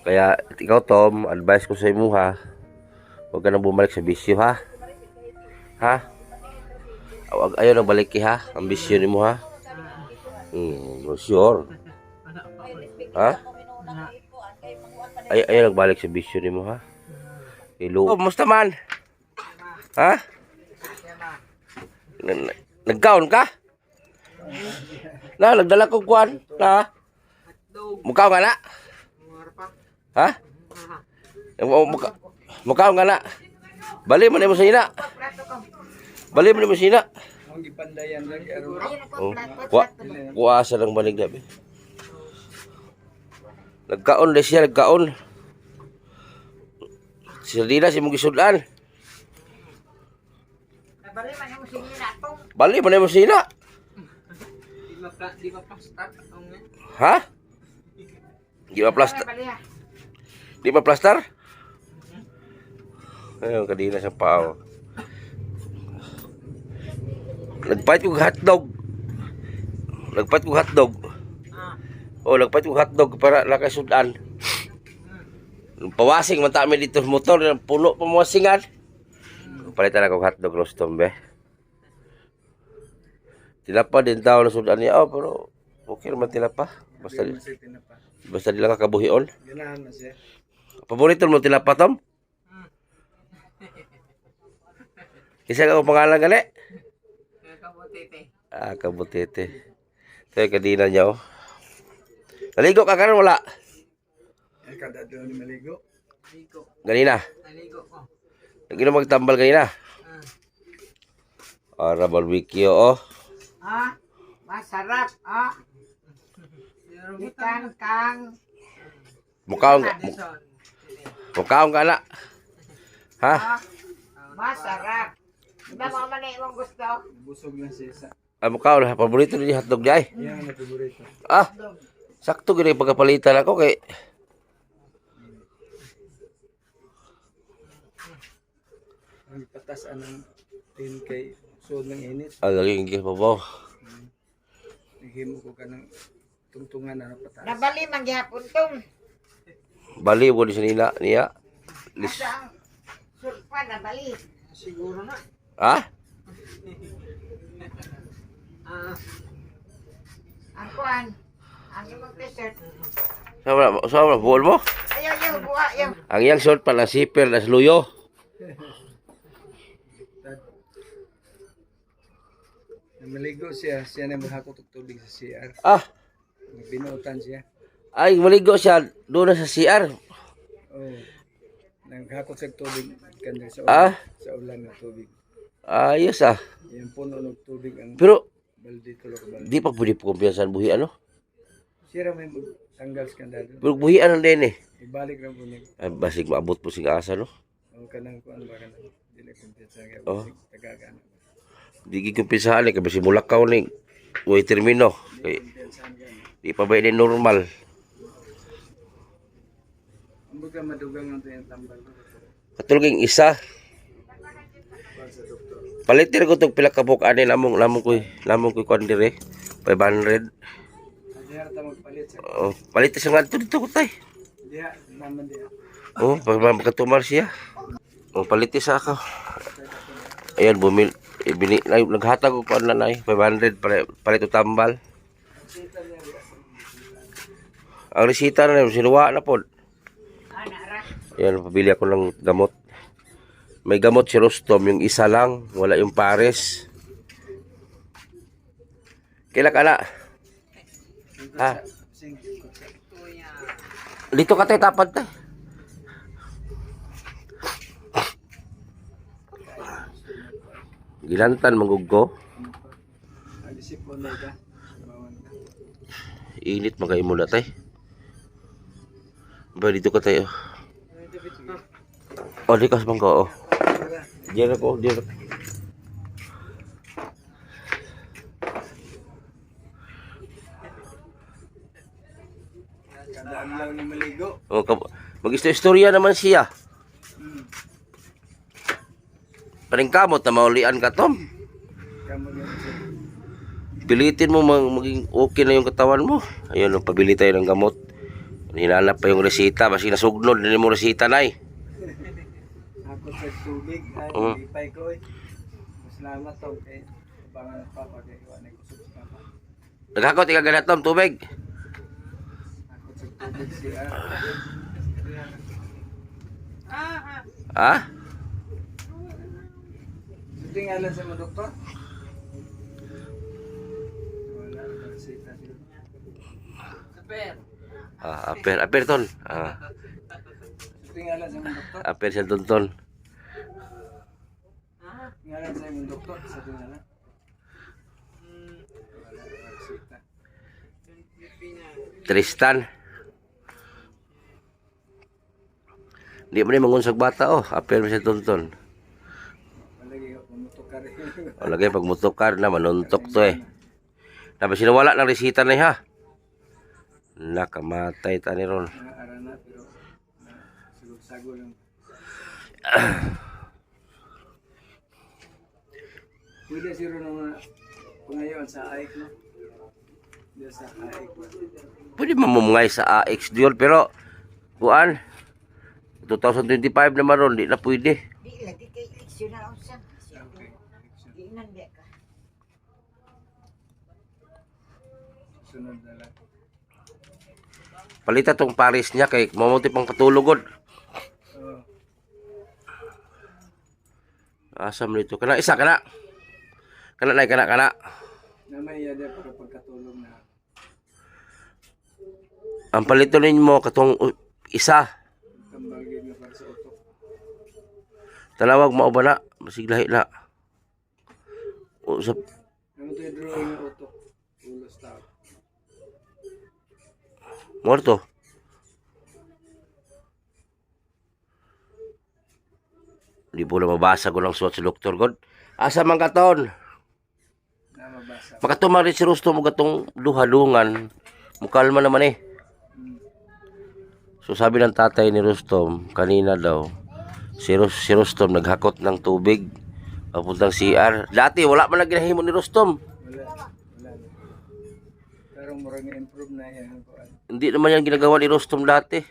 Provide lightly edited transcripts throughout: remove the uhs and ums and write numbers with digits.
Kaya ikaw Tom, advice ko sa imo ha. Huwag ka nang bumalik sa bisyo ha. Ha? Huwag ayaw nang balik ha. Ang bisyo nimo ha. Sure. Ha? Ayaw nagbalik sa bisyo nimo ha. Hello. Oh, musta man? Ha? Nagkaon ka? Nagdala ko kuwan. Mukaw nga na? Ha? Mukaw nga na? Bali mo na mo sa ina. Bali mo na mo sa ina. Kuasa ng banig gabi. Nagkaon na siya, nagkaon. Sila di na si mong gisudan. Bali mo na mo sa ina. Ha? Di ba plaster? Di ba plaster? Ayun, kadina sa pao. Nagpait kong hotdog. Nagpait kong hotdog. Oh, nagpait kong hotdog para nakasudan. Pawasing man tayo dito sa motor. Puno pamawasingan. Palitan akong hotdog rostom be. Tilapa din tao na sudan niya. Oh, pero okay naman tilapa. Basta di lang kakabuhion. Paborito mo tilapa, Tom? Isa ka pangalan gali? Kabutete. Ito yung kadina niya, oh. Naligo ka karon wala? Kadado ni maligo. Ganina? Naligo ko. Lagi na magtambal ganina? Ara barbecue, oh. Masarap, Ikan kang Mukaong ka na. Ha? masarap. Iba mo man imong gusto. Busog na siya. Mukaong na. Paborito ni hotdog niya, eh. Yan ang paborito. Sakto gini pagkapalitan ako kay Ang patas anang tin kay sud ng init. laging gipabaw. Naghimo ko kanang tungtungan na patas. Nabali man gihapon tong. Bali mo ni sinina niya. Asa ang surpa nabali. Siguro na. Ha? Ang kuan. Ang imong t-shirt. Sama na, buol mo? Ayaw, buha, ayaw. Ang iyang short pala zipper na luyo. Maligo siya na mahakot og tubig sa CR. Binuutan siya. Ay, maligo siya doon na sa CR. Oh. Naghakot sa tubig kanila sa ulan. Sa ulan ng tubig. Ayos Yan puno ng tubig ang Pero, balde tulo ka balde. di pa pwede po kumpiyansan buhi ano? Siya may tanggal sa kandado. Pero buhi ano din eh. Ibalik lang po niya. Ay, basig maabot po sing asa no? O kanang kuan ba kanang dili kumpiyansa kay Oh. tagagan. Di kumpiyansahan eh, kasi mulakaw ni Uy termino. Kay, di pa ba din normal. Ang baga madugang ang yung tambal. Katulog yung isa. Palitir ko itong pila kabuk anin lamong ko kuan dire 500. Diha ta magpalit sa Oh, palit sa nga dito ko tay. diha naman diha. Oh, pag makatumar siya. Oh, palit sa ako. Ayan naghatag ko kuan na nay 500 palit tambal. Ang resita na sinuwa na pod. Ayan, pabili ako ng gamot. May gamot si Rostom, yung isa lang, wala yung pares. Kailan ka na? Ha? Dito ka tayo tapad tayo. Gilantan mangguggo. Alisip mo na ka. Init magay mo na tayo. Ba dito ka tayo. Oh, di kas bangko. Oh. Diyan ako, diyan. Kandaan lang ni maligo. Oh, mag-istorya naman siya. Paring kamot na maulian ka, Tom. Kamo na siya. Pilitin mo maging okay na yung katawan mo. Ayun, pabili tayo ng gamot. Hinanap pa yung resita, basi nasugnod din mo resita nay. Ako sa tubig, ay, Mm. ipay ko eh. Salamat to, eh. Abangan ng papa, kaya iwan ay kusog sa papa. Naghakot ika ganat tom tubig. Ako sa tubig siya. Ha? Ito yung alam sa mga doktor? Wala, resita siya. Aper ton. Ito yung alam sa mga doktor? Aper sa ton. Yung alam sa mga doktor, sa ito yung alam. Wala, resita. Tristan. Di mo na mangunsag bata aper sa ton. Palagi, pumutok ka rin. O lagay pag mutukar na manuntok to eh. Tapos sinawala ng resita na ha. Nakamatay ta ni ron. Mga arana, pero sagol-sagol lang. Pwede siguro nung pangayon sa AIC, no? Diyan sa AIC. Pwede mamumungay sa AX diyon pero kuan 2025 naman ron, di na pwede. Di lagi kay eleksyon na lang siya. Okay. Di nandiyan ka. Sunod na lang. Palita tong Paris niya kay mamuti pang patulugod. Oo. Asam nito. Kana isa kana. Kana. Namay yada para pagkatulong na. Ang palito ninyo katong isa. Tambagin na para sa utok. Talawag mao ba na? Masig lahi na. Usap Ano ito yung drawing ng utok? Ulo stop. morto. Di po na mabasa ko lang suot si Dr. God. Asa man katon? Na mabasa. Makatumari si Rusto mo gatong duhalungan. Mukalma naman eh. So sabi ng tatay ni Rustom, kanina daw, si Rustom naghakot ng tubig papuntang CR. Dati wala man naginahimo ni Rustom. Wala. Pero murang improve na yan. Hindi naman yan ginagawa ni Rustom dati.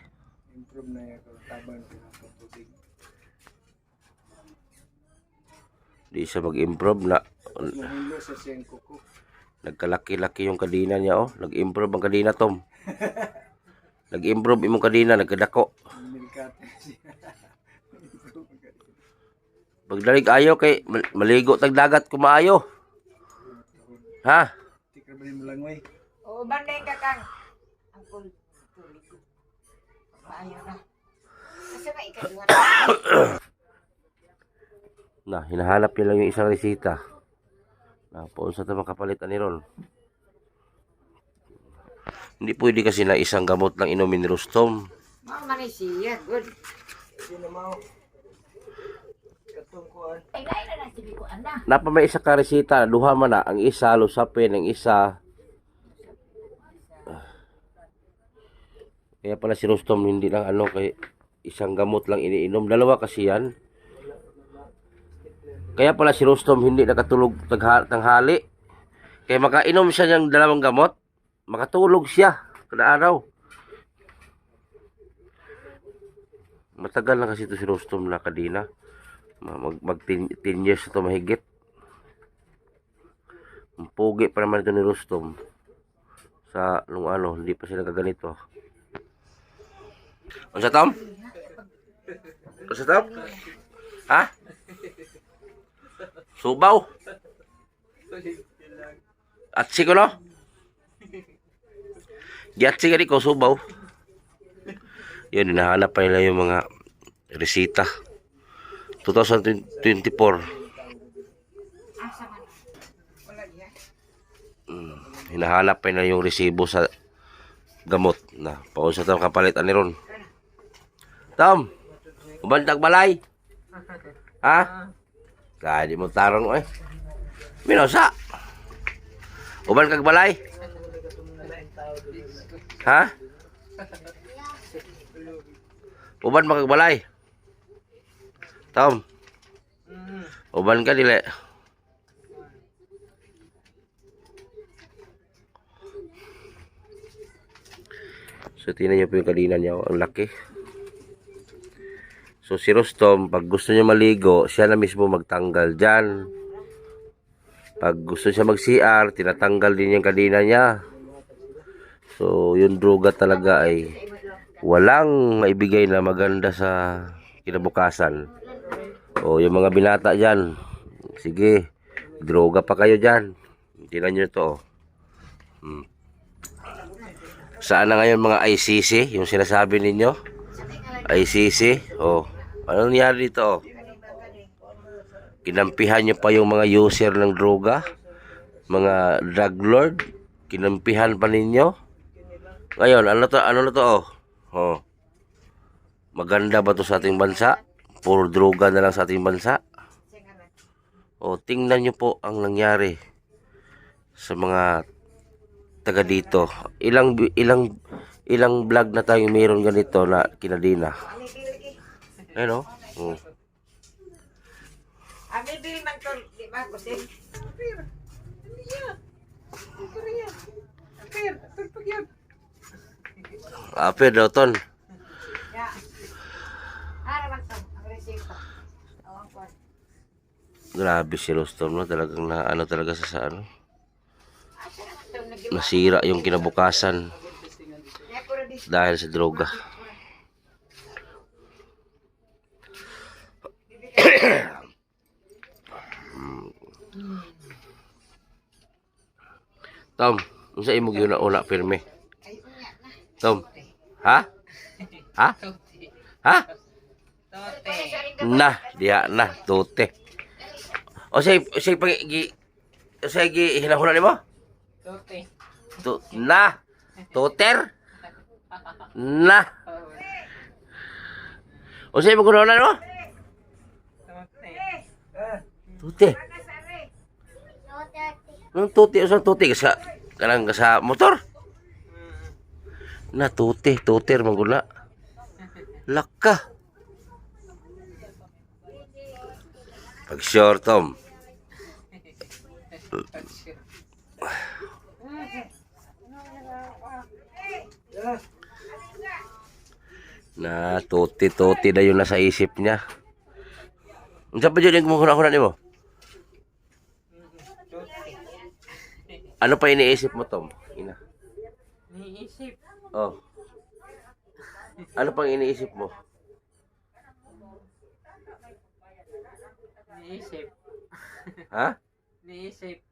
Improve na yan. Tabang ko ng tubig. Di siya mag-improve na. Mahulo sa siyang kuko. Nagkalaki-laki yung kadina niya Nag-improve ang kadina Tom. Nag-improve imong kadina, nagkadako. Milkate siya. Pagdalig ayo kay maligo tag dagat kumaayo. Ha? Tikar ba yung malangoy? O banday ka kang. Ang tulig ko. Maayo na. Kasi ba ikaduha Na, hinahanap niya lang yung isang resita. Na, paon sa tamang kapalitan ni Ron. Hindi pwede kasi na isang gamot lang inumin ni Rustom. Mao man siya, good. Sino mo? Katungkuan. Ay dai na sige ko anda. Napa may isa ka resita, duha man na. Ang isa, lusapin. Ang isa. Kaya pala si Rustom hindi lang kay isang gamot lang iniinom. Dalawa kasi yan. Kaya pala si Rustom hindi nakatulog tanghali. Kaya makainom siya ng dalawang gamot. Makatulog siya kada araw. Matagal na kasi ito si Rustom na kadina. Mag 10 years ito mahigit. Ang pogi pa naman ito ni Rustom. Sa nung hindi pa sila kaganito. Ano sa Tom? Ano sa Tom? Ha? Subaw? At siguro? Giatsi ka ko subaw. Yun, hinahanap pa nila yung mga resita. 2024. Asa man. Wala diya. Hinahanap pa nila yung resibo sa gamot na paon sa tamang kapalitan ni Ron. Tom, ubantag balay. Ha? Kaya di mo tarong Minosa. Uban kag balay. Ha? Uban makag balay. Tom. Uban ka dili. So, tingnan niyo po yung kadina niya. Ang laki. So, si Rostom, pag gusto niya maligo, siya na mismo magtanggal dyan. Pag gusto siya mag-CR, tinatanggal din yung kadina niya. So, yung droga talaga ay walang maibigay na maganda sa kinabukasan. O, yung mga binata dyan, sige, droga pa kayo dyan. Tingnan nyo to. Saan na ngayon mga ICC, yung sinasabi ninyo? ICC, ano nangyari dito? Kinampihan nyo pa yung mga user ng droga, mga drug lord, kinampihan pa ninyo. Ngayon, ano na to? Maganda ba to sa ating bansa? Puro droga na lang sa ating bansa. Tingnan nyo po ang nangyari sa mga taga dito. Ilang vlog na tayo mayroon ganito na kinadina. Ayun o. Ami bil man to, di ba ko sin? Ape daw ton. Ya. Ara man to, ang resita. Awang ko. Grabe si Rostom, no? Talagang na ano talaga sa ano. Asa na to nag Nasira yung kinabukasan dahil sa droga. Tom, unsa imong una pirme? Tom. Ha? Ha? Ha? Na, diha na, tote. O say pag hinahuna nimo? Tote. Na, toter. Na. O say imong una nimo? Tote. Nung tuti sa tuti sa kanang sa motor. Na tuti, tuter mangguna. Laka. Pag sure Tom. Na tuti na yun nasa isip niya. Unsa pa jud yung kumuhuna nimo? Ano pa iniisip mo, Tom? Ina. Iniisip. Oh. Ano pang iniisip mo? Iniisip. Ha? Iniisip.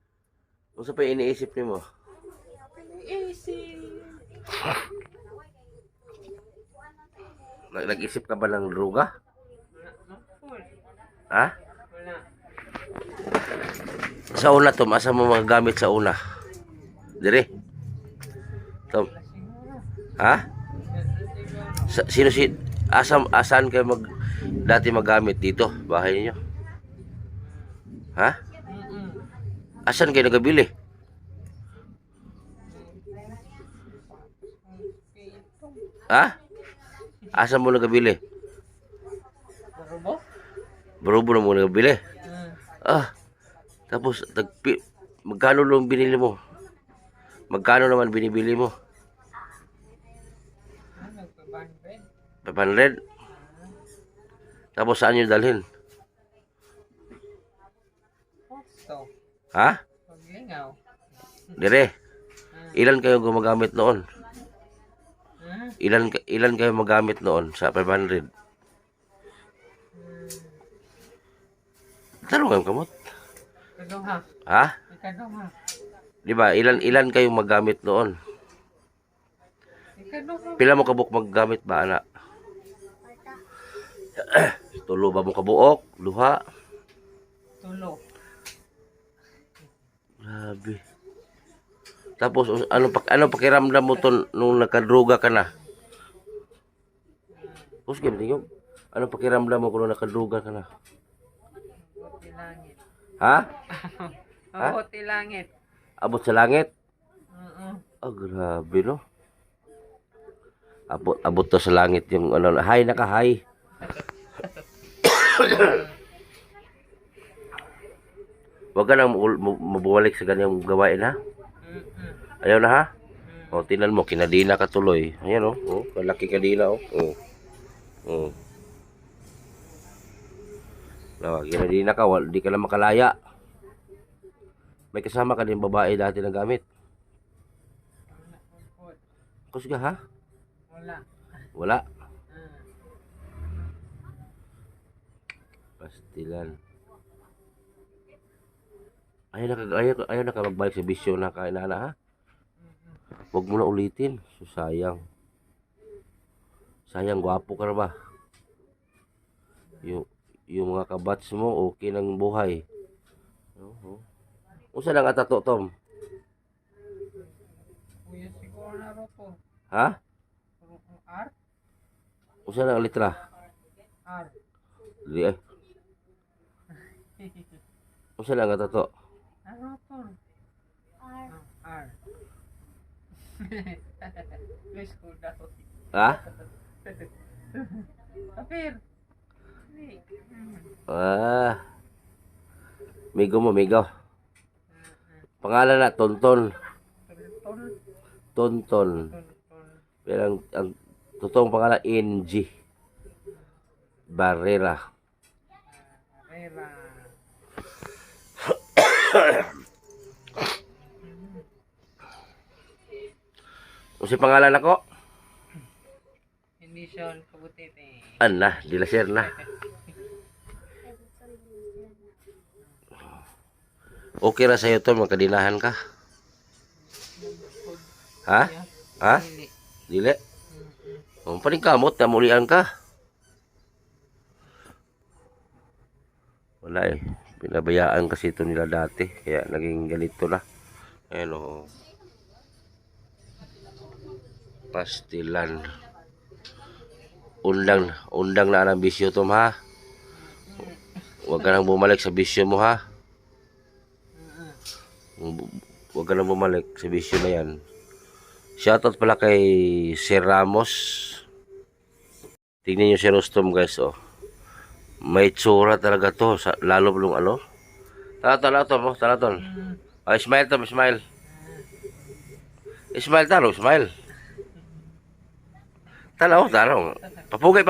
Unsa pa iniisip nimo? Iniisip. Nag-isip ka ba ng droga? Wala. Ha? Wala. Sa una, Tom, asa mo mga gamit sa una? Dire. Tom. Ha? Sino asan kayo dati magamit dito? Bahay niyo? Ha? Asan kayo nagabili? Ha? Asan mo nagabili? Barubo? Barubo na mo nagabili? Tapos magkano lang binili mo? Magkano naman binibili mo? 500. Tapos saan nyo dalhin? Ha? Paglingaw. Dire. Ilan kayo gumagamit noon? Ilan kayo magamit noon sa 500? Tarungan ka mo. Ikaduha. Ha? Ikaduha. Di ba? Ilan kayo magamit noon? Ikaduha. Pila mo kabuk maggamit ba, anak? Tulo ba mo kabuok? Luha? Tulo. Grabe. Tapos ano pakiramdam mo to nung nakadruga ka na? Tapos game ano pakiramdam mo kung nakadruga ka na? Buti langit. Ha? Buti langit. Abot sa langit? Oo. Grabe no. Abot to sa langit yung ano, hay naka-hay. Wag ka nang mabuwalik sa ganyang gawain ha. Ayaw na ha. O, tinan mo, kinadina ka tuloy. Ayan, oh. Oh, kalaki kadina, oh. Oh. Oh. No, kinadina ka, di ka na makalaya. May kasama ka din babae dati na gamit. Kusga, ha? Wala. Wala. Pastilan. Ayaw na ka magbalik sa bisyo na kainana, ha? Huwag mo na ulitin. So, sayang. Sayang, gwapo ka na ba? Yung mga kabats mo, okay ng buhay. Usa lang atato, Tom? Kuya siguro na ro to. Ha? R? Usa lang ang litra? R. Dili eh. Usa lang atato? Ano to? R. R. Please cool down. Ha? Kapir. Migo mo, migo. Pangalan na, Tonton. Tonton. Pero ang totoong pangalan, NG Barrera. Kung si pangalan ako? Hindi siya kabutit eh. Ana, dilaser na. Okay ra sa'yo to, magkadinahan ka. Ha? Ha? Dili? Kung paningkamot, namulian ka. Wala eh. Pinabayaan kasi ito nila dati. Kaya naging ganito na. Ayan o. Pastilan. Undang na ang bisyo, Tom, ha? Huwag ka nang bumalik sa bisyo mo, ha? Huwag ka nang bumalik sa bisyo na yan. Shoutout pala kay Sir Ramos. Tingnan nyo si Rostom, guys, oh. May tsura talaga to. Lalo blong ano. Tala, Tom, oh. Tala, Tom. Oh, smile, Tom, smile. Smile, talo, smile. Tala, oh, tala. Papugi.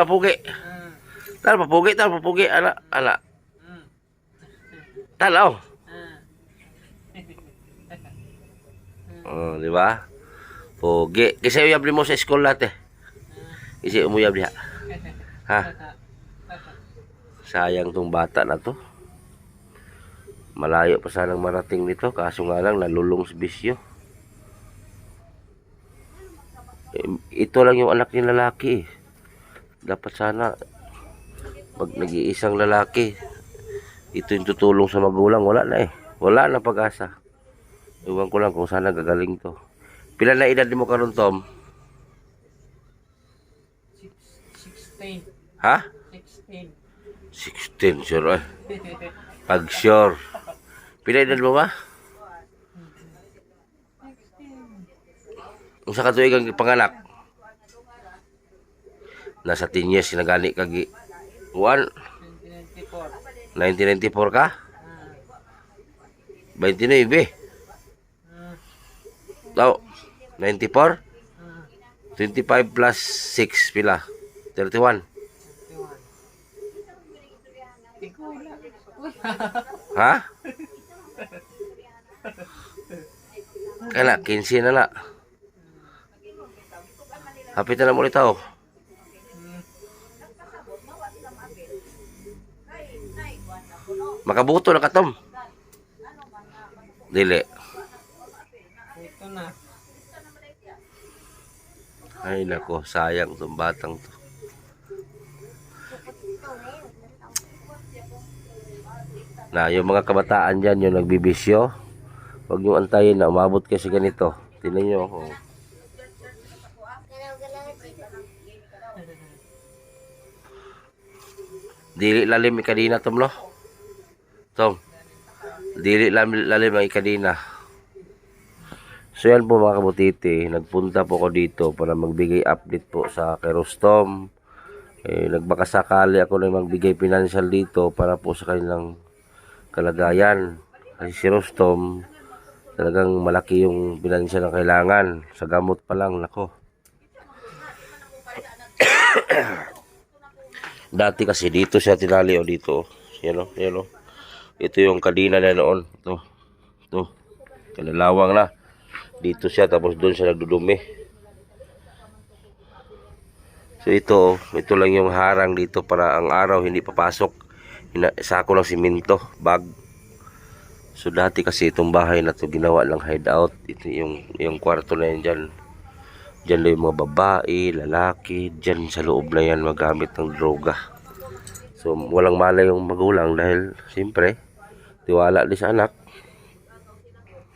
Tala, papugi. Ala. Tala, oh. Oh, di ba? Pogi. Kasi uyab mo sa school natin. Kasi umuyab diha. Ha? Sayang tong bata na to. Malayo pa sanang marating nito. Kaso nga lang, nalulong sa bisyo. Ito lang yung anak niya lalaki. Dapat sana pag nag-iisang lalaki, ito yung tutulong sa magulang. Wala na eh. Wala na pag-asa. Iwan ko lang kung sana gagaling to. Pila na edad mo karon, Tom? 16. Ha? 16, sure eh. Pag sure. Pila edad mo ba? Kung sa katuig ang panganak? Nasa 10 years sinagani kagi. 1994 ka? 29. Tao, 94? 25 plus 6 pila? 31. Ha? Kaya 15 na na. Hapit na mo ulit tao. Makabuto na ka, Tom. Dili. Ito na. Ay nako, sayang itong batang to. Na, yung mga kabataan dyan, yung nagbibisyo, huwag nyo antayin na umabot kasi ganito. Tingnan nyo ako. Dili lalim ikadina, Tom, lo? Tom, dili lalim ang ikadina. So yan po mga kabutiti, nagpunta po ako dito para magbigay update po sa kay Rostom. Nagbakasakali ako na magbigay financial dito para po sa kanilang kalagayan. Kasi si Rostom, Talagang malaki yung binansya na kailangan. Sa gamot pa lang, nako. Dati kasi dito siya tinali o dito. Yan o, yan o. Ito yung kadina na noon. Ito. Kalalawang na. Dito siya tapos doon siya nagdudumi. So ito lang yung harang dito para ang araw hindi papasok. Sako lang simento, bag. So dati kasi itong bahay na to ginawa lang hideout. Ito yung kwarto na yan dyan. Dyan lang yung mga babae, lalaki. Dyan sa loob na yan magamit ng droga. So walang malay yung magulang dahil siyempre tiwala din sa anak.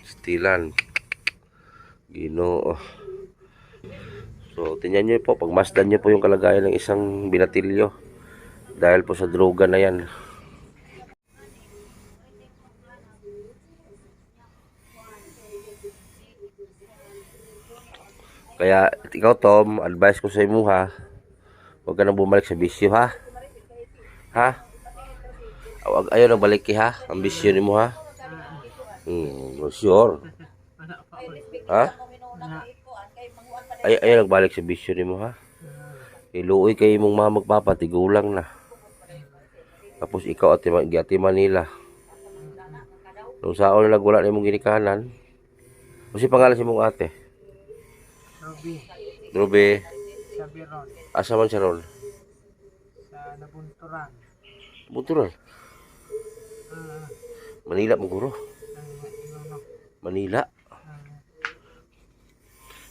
Stilan. Ginoo. So tingnan nyo po, pagmasdan nyo po yung kalagayan ng isang binatilyo. Dahil po sa droga na yan. Kaya ikaw Tom, advice ko sa imo ha. Huwag ka nang bumalik sa bisyo ha. Ha? Ayaw nang balik ha. Ang bisyo ni mo ha. Sure. Ha? Ayaw nang balik sa bisyo ni mo ha. Iluoy kay mong mga magpapatigulang na. Tapos ikaw at Ati Manila. Nung saon na wala na mong ginikanan. Kasi pangalan si mong ate? Ruby. Sabiron. Asa man siya ron? Sa Nabunturan. Bunturan? Manila mo guro? Manila?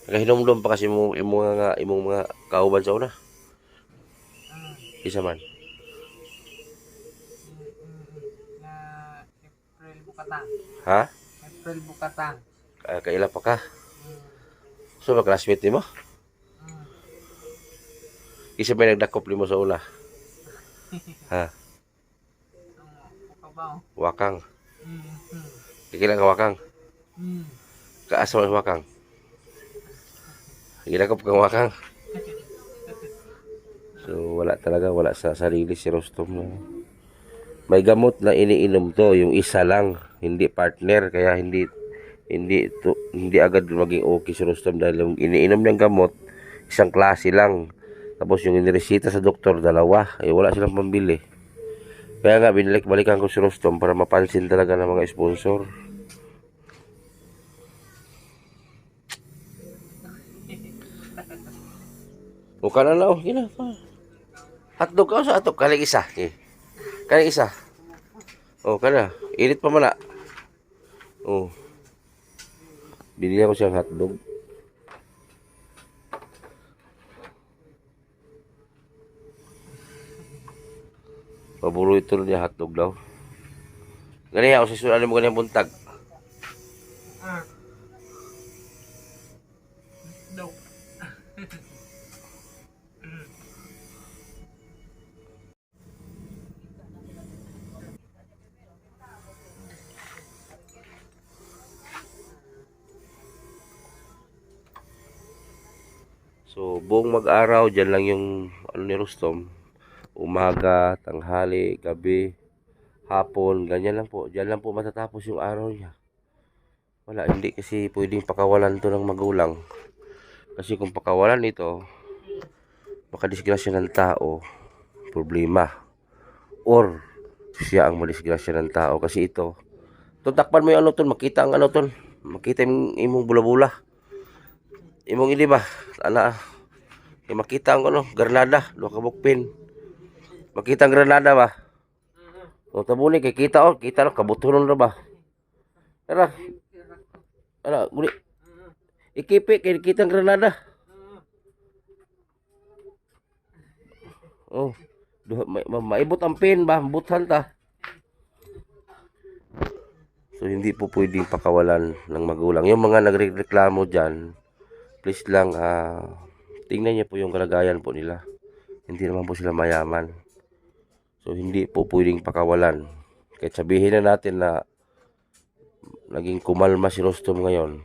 Nakahinomdom pa kasi imong mga kauban sa una? Isa man? Na April Bukatang. Ha? April Bukatang. Kaila pa ka? So, classmate ni mo? Isa may nagdakop ni mo sa una? Ha? Wakang? Kikila ka wakang? Kaasa mo wakang? Ginakop kang wakang? So, wala sa sarili si Rostom. May gamot na iniinom to, yung isa lang, hindi partner, kaya hindi agad maging okay si Rostom dahil yung iniinom niyang gamot, isang klase lang. Tapos yung iniresita sa doktor, dalawa. Wala silang pambili. Kaya nga, balikan ko si Rostom para mapansin talaga ng mga sponsor. O ka na o, gina pa. Hotdog ka sa hotdog, kaling isa. Kaling isa. O, ka na. Init pa mala. O. Binili ako siyang hotdog. Paborito niya hotdog daw. Ganyan ako sa sunan mo ganyan buntag. No. So, buong mag-araw, dyan lang yung ni Rostom. Umaga, tanghali, gabi, hapon, ganyan lang po. Dyan lang po matatapos yung araw niya. Wala, hindi kasi pwedeng pakawalan to ng magulang. Kasi kung pakawalan ito, makadisgrasya ng tao, problema. Or, siya ang madisgrasya ng tao. Kasi ito, takpan mo yung ano to, makita ang ano to, makita yung imong bula-bula. Imong hindi ba? Makita ang ano, granada, duha ka bukpin. Makita ang granada ba? O tabuni kay kita lang kabuturon ra ba? Tara. Guli. Ikipi kay kita ang granada. Oh, maibot ang pin ba, buthan ta. So hindi po pwedeng pakawalan ng magulang. Yung mga nagreklamo diyan, please lang tingnan niyo po yung kalagayan po nila. Hindi naman po sila mayaman. So hindi po pwedeng pakawalan. Kahit sabihin na natin na naging kumalma si Rostom ngayon.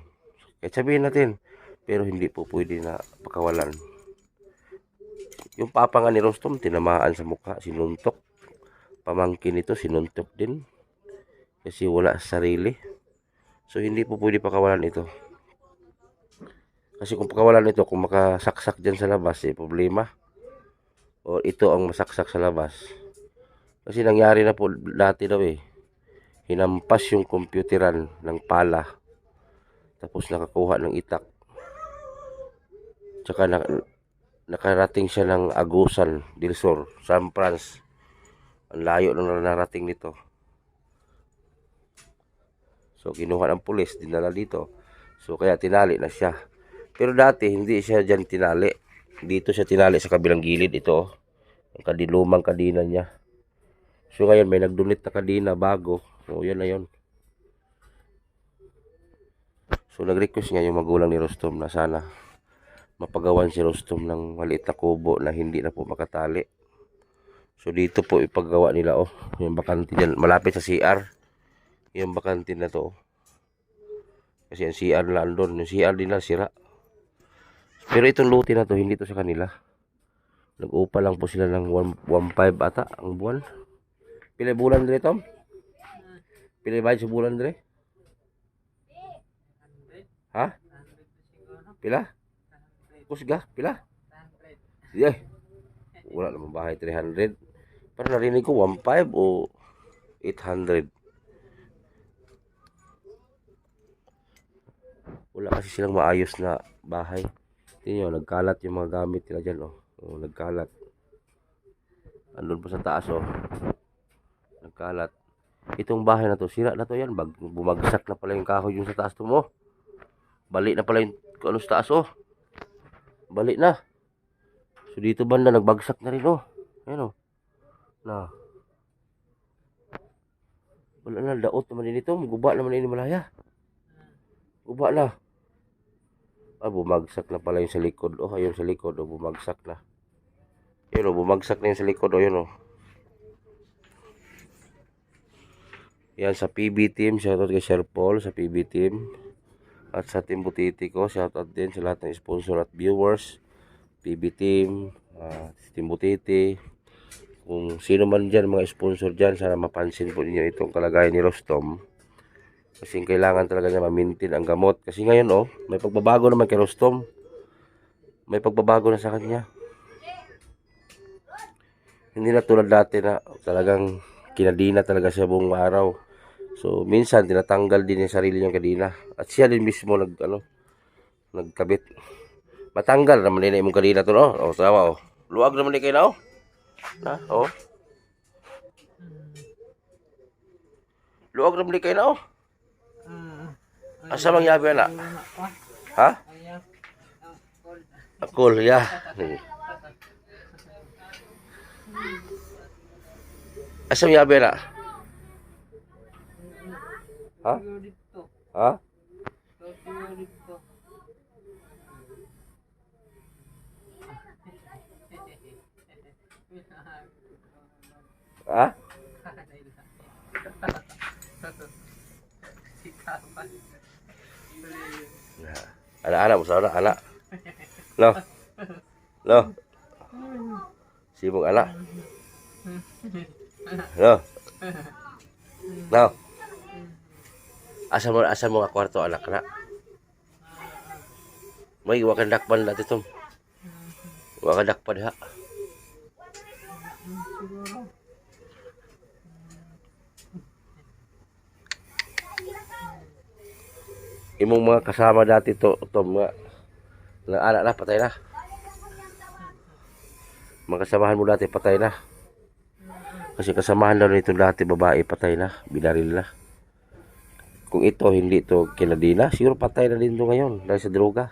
Kahit sabihin natin, pero hindi po pwede na pakawalan. Yung papa nga ni Rostom, tinamaan sa mukha, sinuntok. Pamangkin nito, sinuntok din. Kasi wala sa sarili. So hindi po pwede pakawalan ito. Kasi kung pakawalan ito, kung makasaksak dyan sa labas, problema. O ito ang masaksak sa labas. Kasi nangyari na po dati daw eh. Hinampas yung computeran ng pala. Tapos nakakuha ng itak. Tsaka nakarating siya ng Agusan del Sur, San Franz. Ang layo nang narating nito. So kinuha ng pulis, dinala dito. So kaya tinali na siya. Pero dati hindi siya dyan tinali. Dito siya tinali sa kabilang gilid ito. Ang kadilumang kadina niya. So ngayon may nagdunit na kadina bago. So yan na yun. So nag-request nga yung magulang ni Rostom na sana mapagawan si Rostom ng maliit na kubo na hindi na po makatali. So dito po ipagawa nila yung bakante dyan. Malapit sa CR. Yung bakante na to. Kasi ang CR na andun. Yung CR din na sira. Pero itong lote na to, hindi to sa kanila. Nag-upa lang po sila ng 1.5 ata ang buwan. Pila bulan dire, Tom? Pila bayad sa bulan dire? Ha? Pila? Kusga? Pila? Yeah. Wala naman bahay 300. Parang narinig ko 1.5 o 800. Wala kasi silang maayos na bahay. Tingnan nyo, nagkalat yung mga gamit nila dyan, nagkalat. Andun pa sa taas, nagkalat. Itong bahay na to, sira na to yan. Bumagsak na pala yung kahoy yung sa taas to mo. Balik na pala yung ano sa taas, Balik na. So dito banda, nagbagsak na rin, Ayan, na. Wala na, daot naman din ito. Guba naman din malaya. Guba na. Bumagsak na pala yung sa likod. Ayun sa likod. Bumagsak na. Yun, bumagsak na yung sa likod. Yun, Yan, sa PB team. Shoutout kay Sir Paul sa PB team. At sa Team Butiti ko. Shoutout din sa lahat ng sponsor at viewers. PB team. Team Butiti. Kung sino man dyan, mga sponsor dyan, sana mapansin po ninyo itong kalagayan ni Rostom. Kasi kailangan talaga niya ma-maintain ang gamot. Kasi ngayon, may pagbabago naman kay Rostom. May pagbabago na sa kanya. Hindi na tulad dati na talagang kinadina talaga siya buong araw. So, minsan, tinatanggal din yung sarili niyang kadina. At siya din mismo nagkabit. Matanggal naman din yung kadina to, tawa, Luwag naman din kayo na, Luwag naman din kayo na, Asa mang yabi na? Ha? Akol, ya. Asa mang yabi na? Ha? Ha? Ha? Anak-anak mo sa anak. No. No. Sibuk anak. No. No. Asa mo nga kwarto anak na. May wakan dakpan dati Tom. Wakan dakpan ha. Imong mga kasama dati Tom nga. Anak na patay na. Mga kasamahan mo dati patay na. Kasi kasamahan daw nito dati babae patay na, binaril na. Kung ito hindi ito kinadina, siguro patay na din ito ngayon dahil sa droga.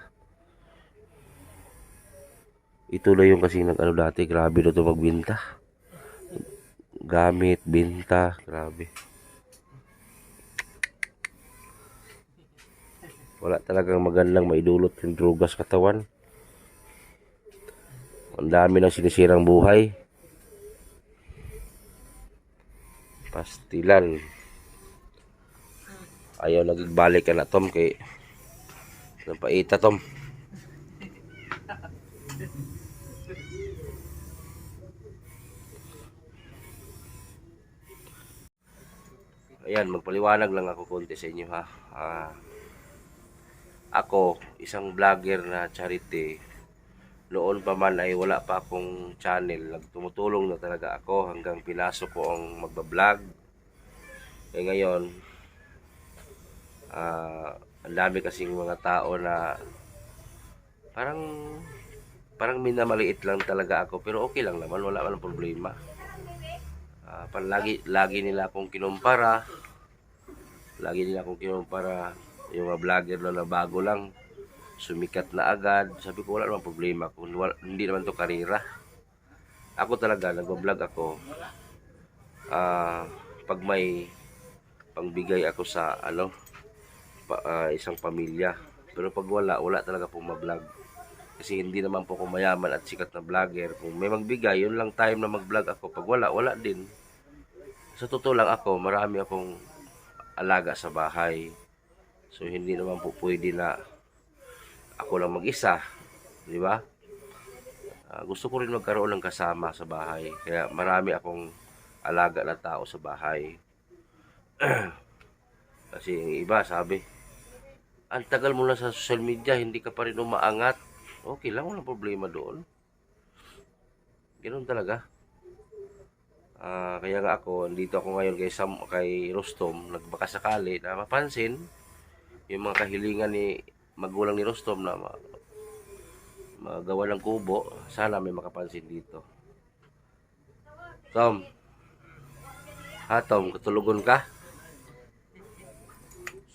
Ito na yung kasi dati, grabe na ito magbinta. Gamit, binta, grabe. Wala talagang magandang maidulot yung droga sa katawan. Ang dami ng sinisirang buhay. Pastilan. Ayaw nagbalik ka na Tom kay napaita Tom. Ayan, magpaliwanag lang ako konti sa inyo ha. Ako, isang vlogger na charity. Noon pa man ay wala pa akong channel. Tumutulong na talaga ako hanggang pinasok ko ang magbablog. Eh ngayon, ang dami kasing mga tao na parang minamaliit lang talaga ako. Pero okay lang naman, wala man problema. Lagi nila akong kinumpara. Yung mga vlogger na bago lang, sumikat na agad. Sabi ko, wala naman problema kung hindi naman to karira. Ako talaga, nag-vlog ako. Pag may pangbigay ako sa isang pamilya. Pero pag wala talaga pong mag-vlog. Kasi hindi naman po ako mayaman at sikat na vlogger. Kung may magbigay, yun lang time na mag-vlog ako. Pag wala din. Sa totoo lang ako, marami akong alaga sa bahay. So hindi naman po pwede na ako lang mag-isa, di ba? Gusto ko rin magkaroon ng kasama sa bahay. Kaya marami akong alaga na tao sa bahay. Kasi yung iba sabi, ang tagal mo na sa social media, hindi ka pa rin umaangat. Okay lang, walang problema doon. Ganoon talaga. Kaya nga ako, dito ako ngayon kay Rostom, nagbakasakali na mapansin yung mga kahilingan ni magulang ni Rostom na magawa ng kubo. Sana may makapansin dito. Tom, Tom, katulugon ka?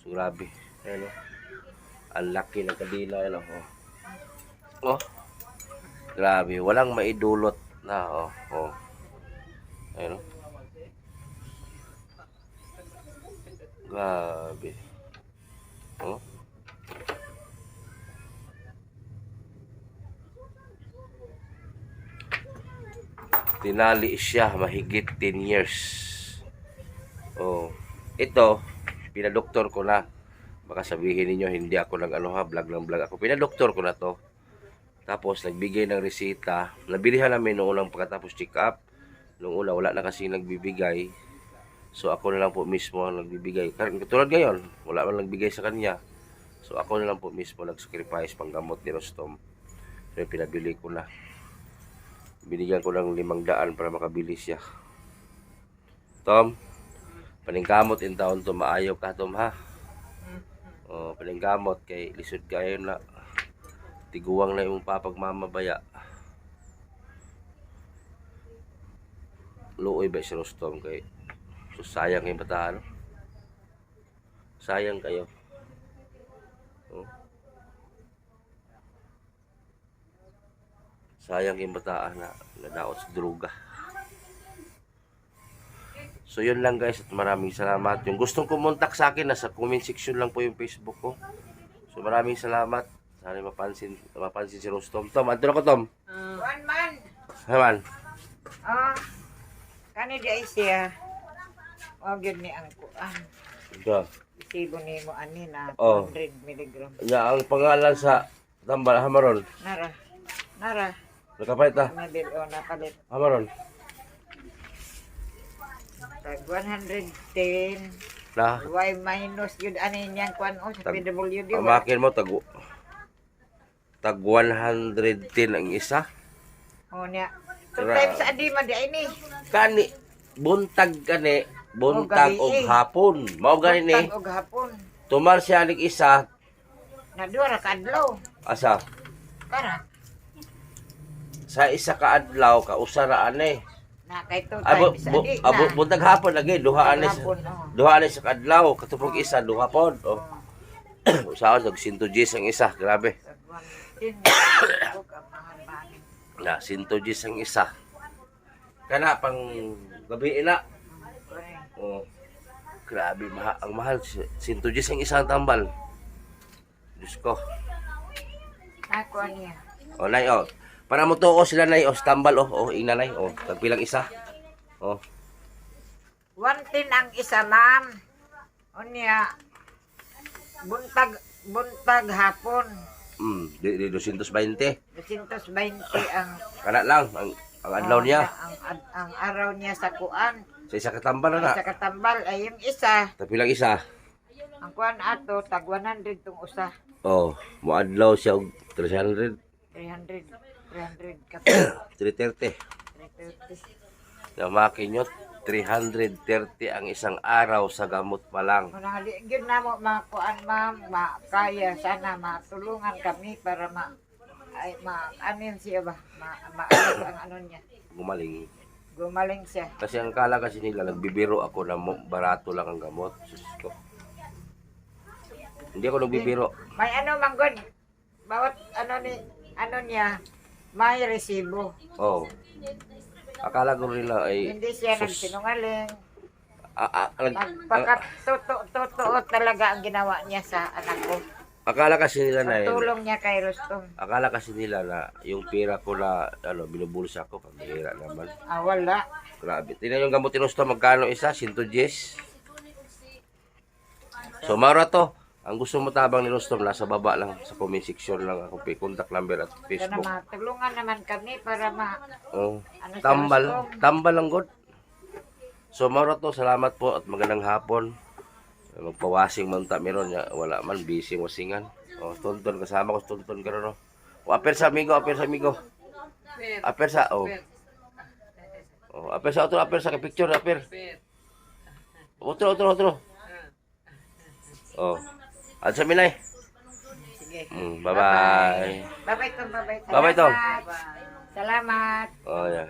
So, grabe. Ayan, ang laki ng kadila. Ayan, grabe, walang maidulot na. Ayan, grabe. Tinali siya mahigit 10 years. Ito, pinadoktor ko na. Baka sabihin niyo hindi ako vlog ako. Pinadoktor ko na to. Tapos nagbigay ng resita. Nabilihan namin noong unang pagkatapos check up. Noong una wala na kasi nagbibigay. So ako na lang po mismo ang nagbibigay. Katulad ngayon, wala man nagbigay sa kanya. So ako na lang po mismo nag-sacrifice panggamot ni Rostom. So pinabili ko na. Binigyan ko ng 500 para makabili siya. Tom, paningkamot in taon to, maayaw ka Tom ha. Paningkamot kay lisod kayo na tiguwang na yung papagmamabaya. Luoy ba si Rostom kay so sayang yung bata, no? Sayang kayo. Sayang yung bataan na nadaot sa droga. So yun lang guys, at maraming salamat. Yung gustong kumontak sa akin, nasa comment section lang po yung Facebook ko. So maraming salamat. Sana mapansin si Rostom. Tom, antro ko Tom. One man. Haman. Kani di siya. Wag yun ni ang kuan. Ito. Isibo ni mo ani na 200 mg. Ya, ang pangalan sa tambal hamaron. Nara. Nakapait ta. Nabil o napalit. Hamaron. Tag 110. Na. Y minus yun ani niyang kuan o sa PWD. Pamakin mo tag 110 ang isa. O niya. Sometimes sa adi man di ini. Kani buntag buntag og hapon. Mao gani ni. Buntag og hapon. Tumar siya lig isa. Na duha ra ka adlaw. Asa? Para Sa isa ka adlaw ka usa ra ani. na kay to times sa adi na. Buntag hapon lagi duha ani sa kadlaw katupog isa duha pod. Usaon og 110 ang isa, grabe. Na 110 ang isa. Kana pang gabi ina. Grabe ang mahal 110 ang isang tambal. Diyos ko. Ako niya. Nay para mo tuo sila nay tambal ina nay tagpilang isa. 110 ang isa ma'am. Unya buntag hapon. Di 220. 220 ang Kana lang ang adlaw niya. Ang araw niya sa kuan Sa isa katambal na. Sa katambal ay yung isa. Tapi lang isa. Ang kuan ato tag 100 tong usa. Oh, moadlaw siya og 300, 300 ka 330. 330. Na makinyot 330 ang isang araw sa gamot pa lang. Muna gyud namo makuan ma'am, makaya sana matulungan kami para anin siya ba? Ang ano niya. Gumaling. Gumaling siya. Kasi ang kala kasi nila nagbibiro ako na barato lang ang gamot. Sus ko. Hindi ako nagbibiro. May ano manggod. Bawat ano niya may resibo. Oh. Akala ko nila ay Hindi siya sus. nagsinungaling. Ang- Totoo talaga ang ginawa niya sa anak ko. akala kasi nila na Tulong niya kay Rustom. akala kasi nila na yung pera ko na binubulsa ko pambihira naman. Wala. Grabe. Tingnan yung gamot inusto magkano isa? 110. So mara to. Ang gusto mo tabang ni Rustom nasa baba lang sa comment section lang ako contact number at Sana Facebook. matulungan naman kami para Oh, ano sa tambal, Rustom. tambal lang god. So mara to, salamat po at magandang hapon. Magpawasing man ta meron ya, wala man busy wasingan. Oh, tonton kasama ko tonton karon no. O aper sa amigo, aper sa amigo. Aper sa oh. Oh, aper sa kay picture aper. Otro. Oh. At sa minay. Sige. Bye-bye. Bye-bye to, bye-bye. Bye-bye, Tom. Salamat. Oh, yeah.